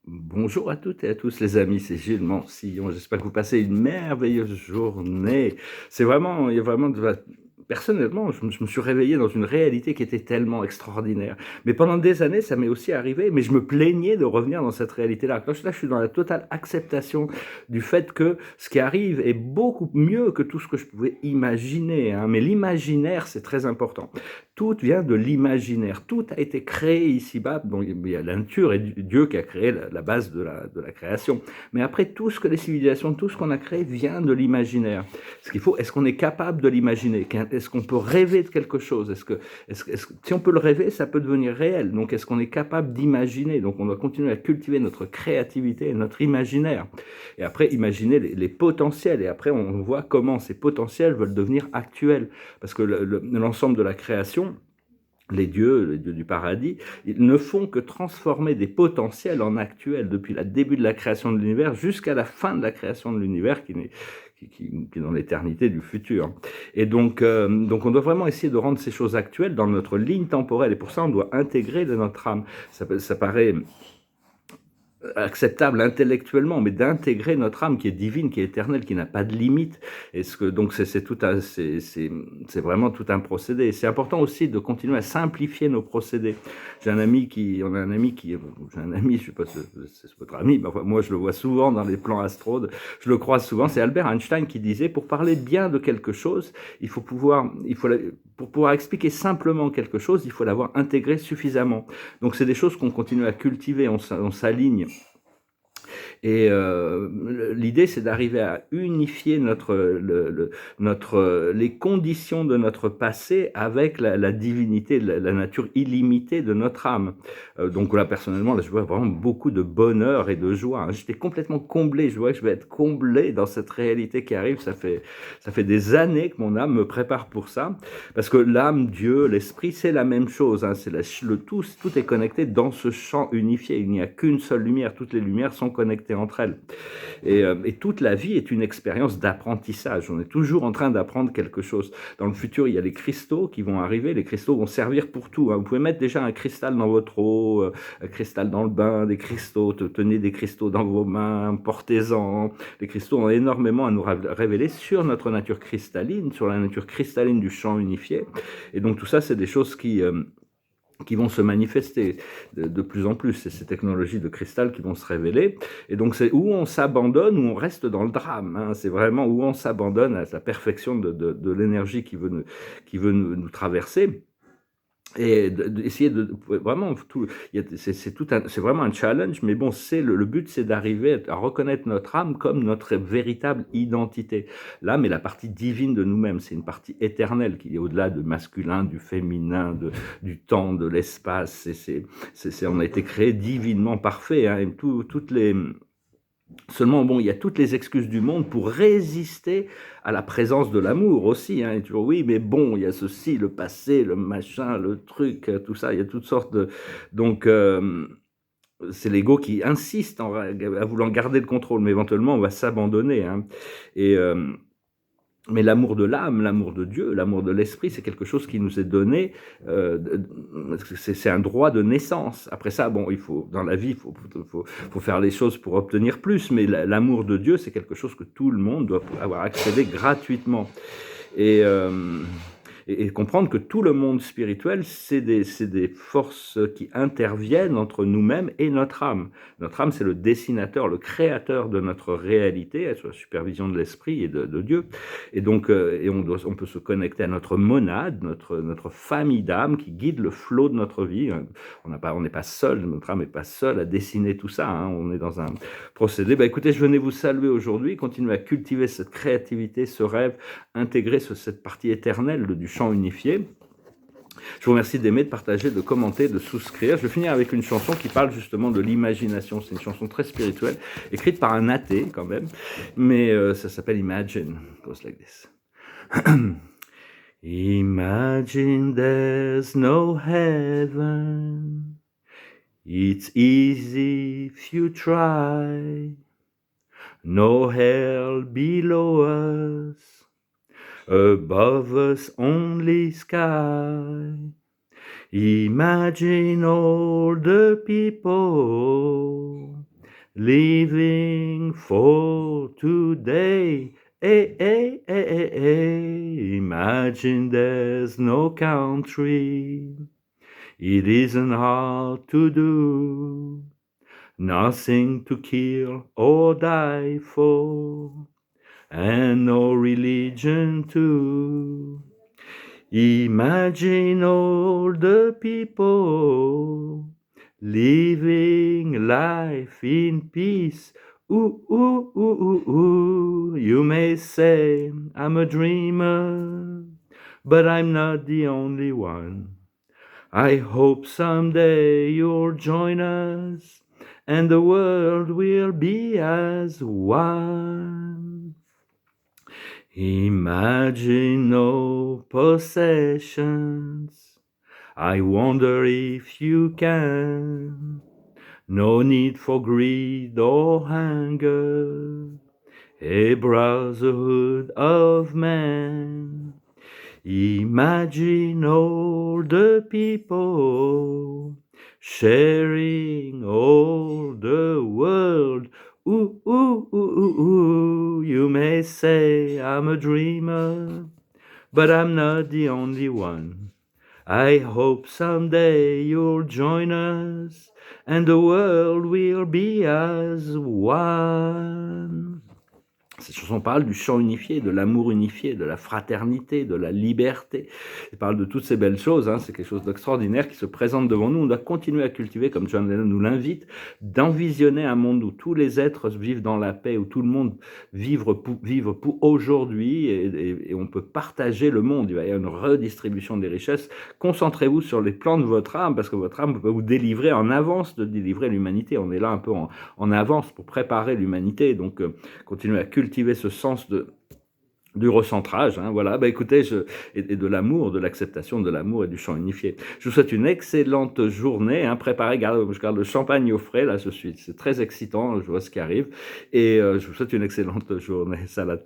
Bonjour à toutes et à tous les amis, c'est Gilles Mansillon. J'espère que vous passez une merveilleuse journée. Il y a vraiment personnellement, je me suis réveillé dans une réalité qui était tellement extraordinaire. Mais pendant des années, ça m'est aussi arrivé, mais je me plaignais de revenir dans cette réalité-là. Là, je suis dans la totale acceptation du fait que ce qui arrive est beaucoup mieux que tout ce que je pouvais imaginer, hein. Mais l'imaginaire, c'est très important. Tout vient de l'imaginaire. Tout a été créé ici-bas. Bon, il y a la nature et Dieu qui a créé la base de la création. Mais après, tout ce que les civilisations, tout ce qu'on a créé vient de l'imaginaire. Ce qu'il faut, est-ce qu'on est capable de l'imaginer? Est-ce qu'on peut rêver de quelque chose? Si on peut le rêver, ça peut devenir réel. Donc, est-ce qu'on est capable d'imaginer? Donc, on doit continuer à cultiver notre créativité et notre imaginaire. Et après, imaginer les potentiels. Et après, on voit comment ces potentiels veulent devenir actuels. Parce que l'ensemble de la création, les dieux du paradis, ils ne font que transformer des potentiels en actuels depuis le début de la création de l'univers jusqu'à la fin de la création de l'univers qui est dans l'éternité du futur. Et donc on doit vraiment essayer de rendre ces choses actuelles dans notre ligne temporelle. Et pour ça, on doit intégrer de notre âme. Ça paraît acceptable intellectuellement, mais d'intégrer notre âme qui est divine, qui est éternelle, qui n'a pas de limite. Donc c'est vraiment tout un procédé. Et c'est important aussi de continuer à simplifier nos procédés. J'ai un ami je sais pas si c'est votre ami, mais enfin, moi je le vois souvent dans les plans astro, je le croise souvent. C'est Albert Einstein qui disait, pour parler bien de quelque chose, pour pouvoir expliquer simplement quelque chose, il faut l'avoir intégré suffisamment. Donc c'est des choses qu'on continue à cultiver, on s'aligne. Et l'idée, c'est d'arriver à unifier les conditions de notre passé avec la divinité, la nature illimitée de notre âme. Donc là, personnellement, là, je vois vraiment beaucoup de bonheur et de joie, hein. J'étais complètement comblé. Je vois que je vais être comblé dans cette réalité qui arrive. Ça fait des années que mon âme me prépare pour ça. Parce que l'âme, Dieu, l'esprit, c'est la même chose, hein. Tout est connecté dans ce champ unifié. Il n'y a qu'une seule lumière. Toutes les lumières sont connectées entre elles. Et toute la vie est une expérience d'apprentissage. On est toujours en train d'apprendre quelque chose. Dans le futur, il y a les cristaux qui vont arriver. Les cristaux vont servir pour tout, hein. Vous pouvez mettre déjà un cristal dans votre eau, un cristal dans le bain, des cristaux. Tenez des cristaux dans vos mains, portez-en. Les cristaux ont énormément à nous révéler sur notre nature cristalline, sur la nature cristalline du champ unifié. Et donc tout ça, c'est des choses qui vont se manifester de plus en plus. C'est ces technologies de cristal qui vont se révéler. Et donc, c'est où on s'abandonne, où on reste dans le drame, hein. C'est vraiment où on s'abandonne à la perfection de l'énergie qui veut nous traverser. Et d'essayer de vraiment c'est vraiment un challenge, mais bon, le but, c'est d'arriver à reconnaître notre âme comme notre véritable identité. L'âme est la partie divine de nous-mêmes, c'est une partie éternelle qui est au-delà du masculin, du féminin, du temps, de l'espace. On a été créé divinement parfait, hein, et toutes les Seulement, bon, il y a toutes les excuses du monde pour résister à la présence de l'amour aussi, hein. Et toujours, oui, mais bon, il y a ceci, le passé, le machin, le truc, tout ça, il y a toutes sortes de... Donc, c'est l'ego qui insiste à vouloir garder le contrôle, mais éventuellement, on va s'abandonner, hein. Et... mais l'amour de l'âme, l'amour de Dieu, l'amour de l'esprit, c'est quelque chose qui nous est donné, c'est un droit de naissance. Après ça, bon, dans la vie, faut faire les choses pour obtenir plus, mais l'amour de Dieu, c'est quelque chose que tout le monde doit avoir accédé gratuitement. Et, et comprendre que tout le monde spirituel, c'est des forces qui interviennent entre nous-mêmes et notre âme. Notre âme, c'est le dessinateur, le créateur de notre réalité, sous la supervision de l'esprit et de Dieu. Et donc, on peut se connecter à notre monade, notre famille d'âme qui guide le flot de notre vie. On n'est pas seul, notre âme n'est pas seule à dessiner tout ça, hein. On est dans un procédé. Écoutez, je venais vous saluer aujourd'hui, continuer à cultiver cette créativité, ce rêve, intégrer cette partie éternelle du champ unifié. Je vous remercie d'aimer, de partager, de commenter, de souscrire. Je vais finir avec une chanson qui parle justement de l'imagination. C'est une chanson très spirituelle, écrite par un athée quand même, mais ça s'appelle Imagine. It goes like this. Imagine there's no heaven. It's easy if you try. No hell below us. Above us only sky. Imagine all the people living for today. Hey, hey, hey, hey, hey. Imagine there's no country. It isn't hard to do. Nothing to kill or die for, and no religion too. Imagine all the people living life in peace. Ooh, ooh, ooh, ooh, ooh. You may say I'm a dreamer, but I'm not the only one. I hope someday you'll join us, and the world will be as one. Imagine no possessions. I wonder if you can. No need for greed or anger. A brotherhood of man. Imagine all the people sharing all the world. Ooh, ooh, ooh, ooh, ooh. You may say I'm a dreamer, but I'm not the only one. I hope someday you'll join us, and the world will be as one. Cette chanson parle du chant unifié, de l'amour unifié, de la fraternité, de la liberté. Elle parle de toutes ces belles choses, hein. C'est quelque chose d'extraordinaire qui se présente devant nous. On doit continuer à cultiver, comme John Lennon nous l'invite, d'envisionner un monde où tous les êtres vivent dans la paix, où tout le monde vivre pour aujourd'hui, et on peut partager le monde. Il va y avoir une redistribution des richesses. Concentrez-vous sur les plans de votre âme, parce que votre âme peut vous délivrer en avance de délivrer l'humanité. On est là un peu en avance pour préparer l'humanité. Donc, continuez à cultiver ce sens du recentrage, hein, voilà. Écoutez, et de l'amour, de l'acceptation de l'amour et du chant unifié. Je vous souhaite une excellente journée, hein, préparez, je garde le champagne au frais, là, c'est très excitant, je vois ce qui arrive, et je vous souhaite une excellente journée. Salat.